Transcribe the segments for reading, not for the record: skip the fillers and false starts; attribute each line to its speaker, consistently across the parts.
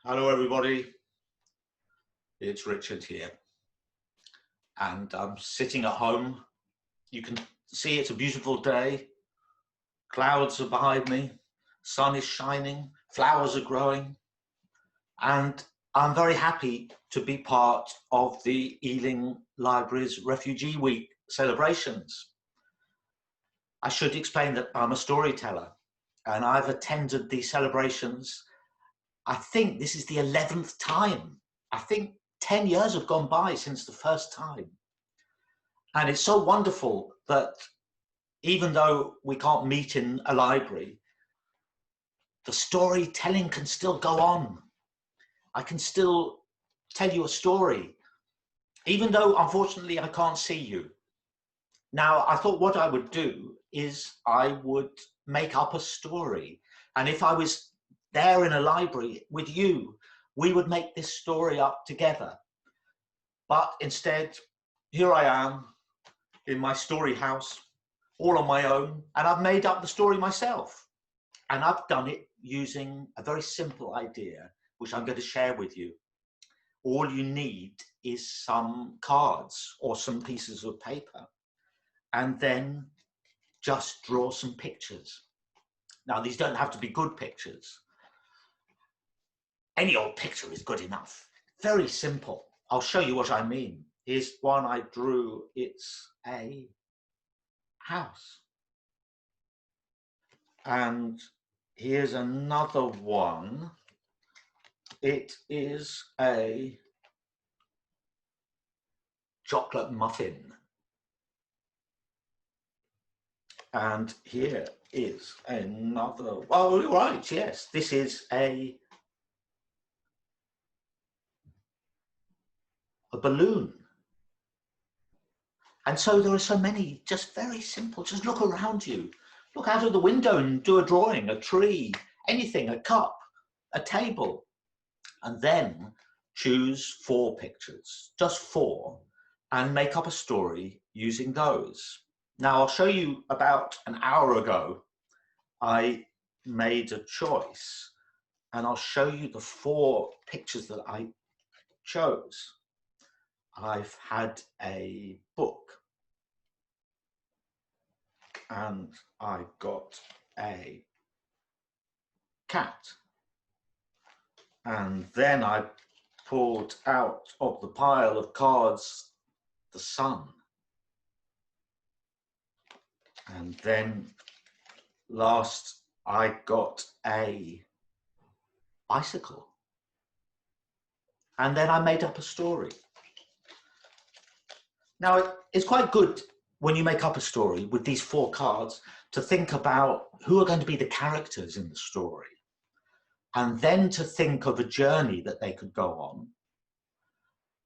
Speaker 1: Hello everybody, it's Richard here and I'm sitting at home. You can see it's a beautiful day, clouds are behind me, sun is shining, flowers are growing, and I'm very happy to be part of the Ealing Libraries Refugee Week celebrations. I should explain that I'm a storyteller and I've attended these celebrations. I think this is the 11th time. I think 10 years have gone by since the first time. And it's so wonderful that even though we can't meet in a library, the storytelling can still go on. I can still tell you a story, even though unfortunately I can't see you. Now, I thought what I would do is I would make up a story. And if I was there in a library with you, we would make this story up together. But instead, here I am in my story house, all on my own, and I've made up the story myself. And I've done it using a very simple idea, which I'm going to share with you. All you need is some cards or some pieces of paper, and then just draw some pictures. Now, these don't have to be good pictures. Any old picture is good enough. Very simple. I'll show you what I mean. Here's one I drew. It's a house. And here's another one. It is a chocolate muffin. And here is another. Oh, right, yes. This is a balloon. And so there are so many, just very simple. Just look around you. Look out of the window and do a drawing, a tree, anything, a cup, a table. And then choose 4 pictures, just 4, and make up a story using those. Now, I'll show you about an hour ago, I made a choice, and I'll show you the 4 pictures that I chose. I've had a book, and I got a cat, and then I pulled out of the pile of cards the sun, and then last I got a bicycle, and then I made up a story. Now, it's quite good when you make up a story with these 4 cards to think about who are going to be the characters in the story, and then to think of a journey that they could go on,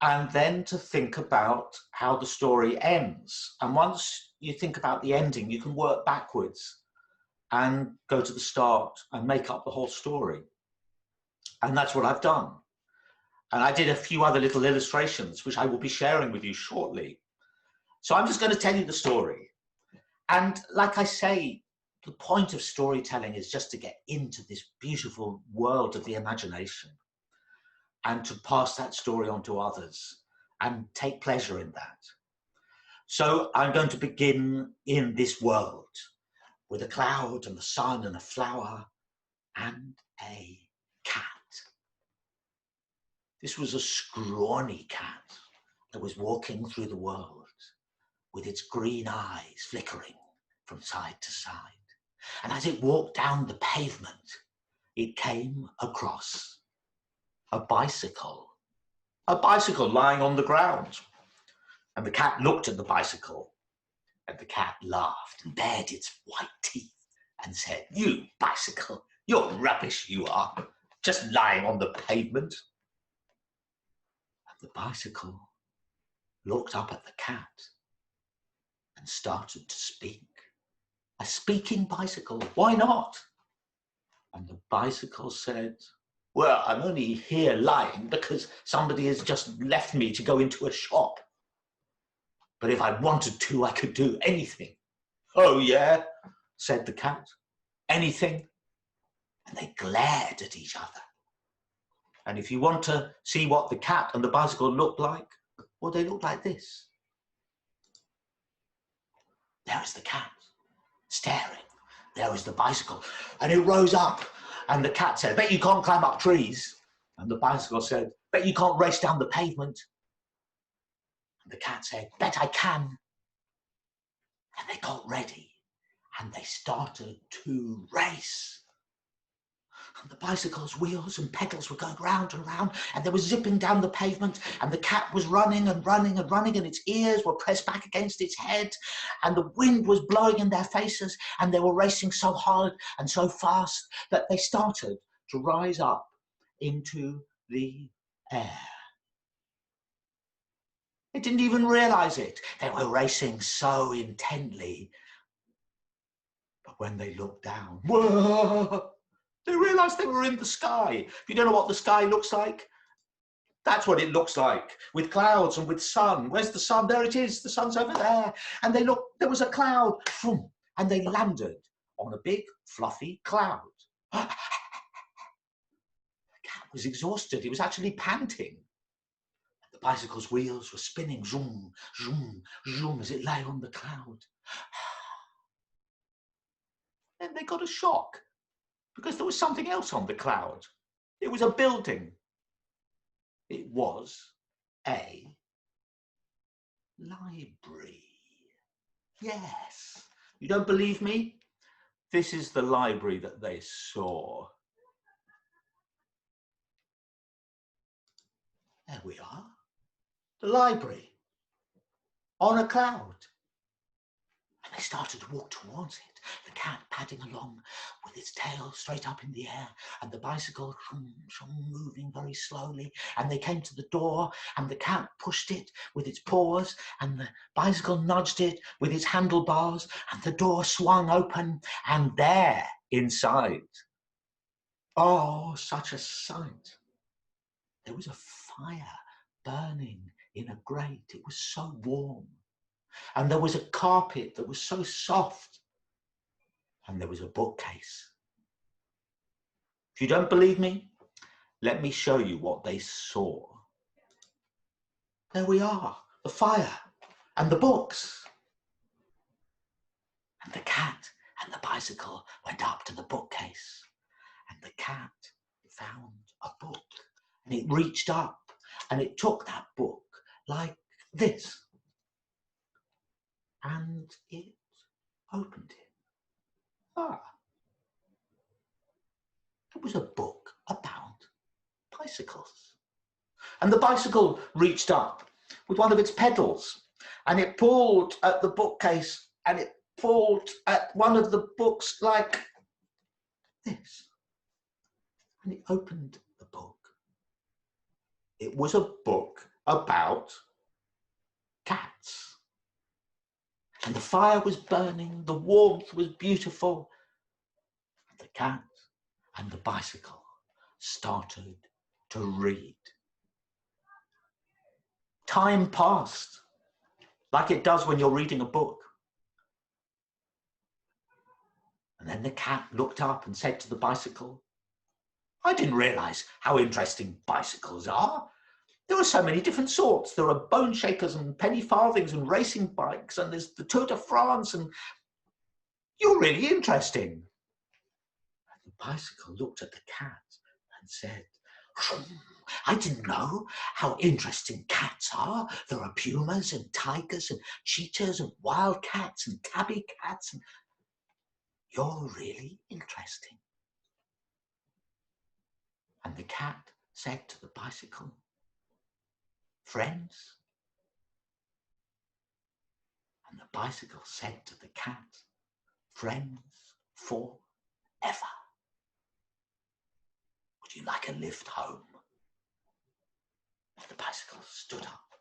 Speaker 1: and then to think about how the story ends. And once you think about the ending, you can work backwards and go to the start and make up the whole story. And that's what I've done. And I did a few other little illustrations, which I will be sharing with you shortly. So I'm just going to tell you the story. And like I say, the point of storytelling is just to get into this beautiful world of the imagination and to pass that story on to others and take pleasure in that. So I'm going to begin in this world with a cloud and the sun and a flower and a cat. This was a scrawny cat that was walking through the world with its green eyes flickering from side to side. And as it walked down the pavement, it came across a bicycle lying on the ground. And the cat looked at the bicycle, and the cat laughed and bared its white teeth and said, "You bicycle, you're rubbish, you are, just lying on the pavement." The bicycle looked up at the cat and started to speak. A speaking bicycle, why not? And the bicycle said, "Well, I'm only here lying because somebody has just left me to go into a shop. But if I wanted to, I could do anything." "Oh yeah," said the cat, "anything?" And they glared at each other. And if you want to see what the cat and the bicycle look like, well, they look like this. There is the cat, staring. There is the bicycle. And it rose up. And the cat said, bet you can't climb up trees. And the bicycle said, bet you can't race down the pavement. And the cat said, bet I can. And they got ready. And they started to race. And the bicycle's wheels and pedals were going round and round, and they were zipping down the pavement, and the cat was running and running and running, and its ears were pressed back against its head, and the wind was blowing in their faces, and they were racing so hard and so fast that they started to rise up into the air. They didn't even realize it. They were racing so intently. But when they looked down, whoa! They realized they were in the sky. If you don't know what the sky looks like, that's what it looks like, with clouds and with sun. Where's the sun? There it is. The sun's over there. And they looked, there was a cloud, and they landed on a big, fluffy cloud. The cat was exhausted. He was actually panting. The bicycle's wheels were spinning, zoom, zoom, zoom, as it lay on the cloud. Then they got a shock, because there was something else on the cloud. It was a building. It was a library. Yes. You don't believe me? This is the library that they saw. There we are. The library. On a cloud. And they started to walk towards it. The cat padding along with its tail straight up in the air, and the bicycle moving very slowly. And they came to the door, and the cat pushed it with its paws, and the bicycle nudged it with its handlebars, and the door swung open, and there inside, oh, such a sight. There was a fire burning in a grate. It was so warm. And there was a carpet that was so soft. And there was a bookcase. If you don't believe me, let me show you what they saw. There we are, the fire and the books. And the cat and the bicycle went up to the bookcase. And the cat found a book. And it reached up and it took that book like this. And it opened it. It was a book about bicycles. And the bicycle reached up with one of its pedals, and it pulled at the bookcase, and it pulled at one of the books like this. And it opened the book. It was a book about cats. And the fire was burning, the warmth was beautiful. The cat and the bicycle started to read. Time passed, like it does when you're reading a book. And then the cat looked up and said to the bicycle, I didn't realize how interesting bicycles are. There are so many different sorts. There are bone shakers and penny farthings and racing bikes, and there's the Tour de France, and you're really interesting. And the bicycle looked at the cat and said, I didn't know how interesting cats are. There are pumas and tigers and cheetahs and wildcats and tabby cats, and you're really interesting. And the cat said to the bicycle, friends? And the bicycle said to the cat, friends forever. Would you like a lift home? And the bicycle stood up,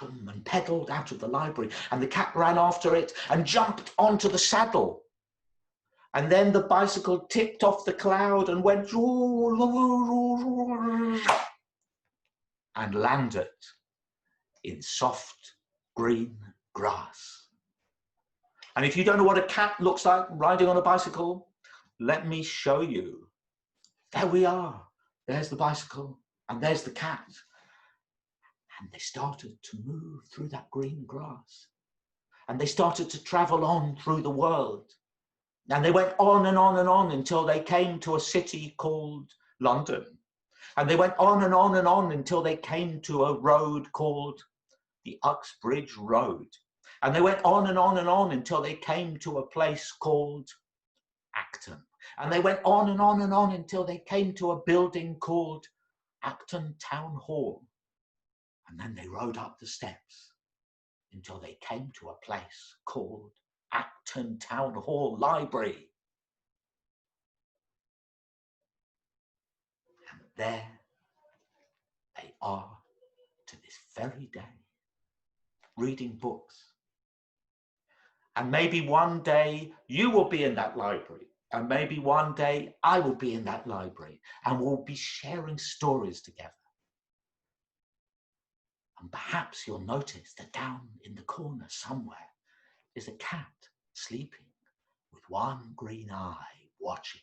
Speaker 1: and pedalled out of the library, and the cat ran after it and jumped onto the saddle. And then the bicycle tipped off the cloud and went and landed in soft green grass. And if you don't know what a cat looks like riding on a bicycle, let me show you. There we are, there's the bicycle, and there's the cat. And they started to move through that green grass. And they started to travel on through the world. And they went on and on and on until they came to a city called London. And they went on and on and on until they came to a road called the Uxbridge Road. And they went on and on and on until they came to a place called Acton. And they went on and on and on until they came to a building called Acton Town Hall. And then they rode up the steps until they came to a place called Acton Town Hall Library. And there they are to this very day, reading books. And maybe one day you will be in that library. And maybe one day I will be in that library. And we'll be sharing stories together. And perhaps you'll notice that down in the corner somewhere is a cat sleeping with one green eye watching.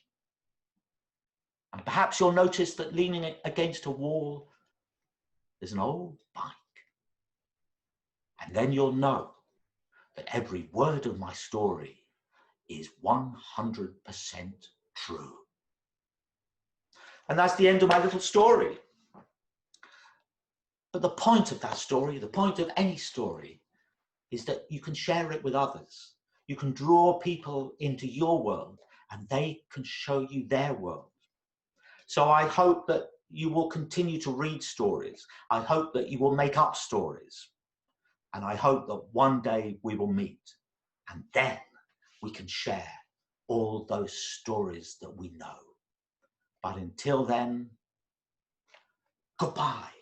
Speaker 1: And perhaps you'll notice that leaning against a wall is an old bike. And then you'll know that every word of my story is 100% true. And that's the end of my little story. But the point of that story, the point of any story, is that you can share it with others. You can draw people into your world and they can show you their world. So I hope that you will continue to read stories. I hope that you will make up stories. And I hope that one day we will meet and then we can share all those stories that we know. But until then, goodbye.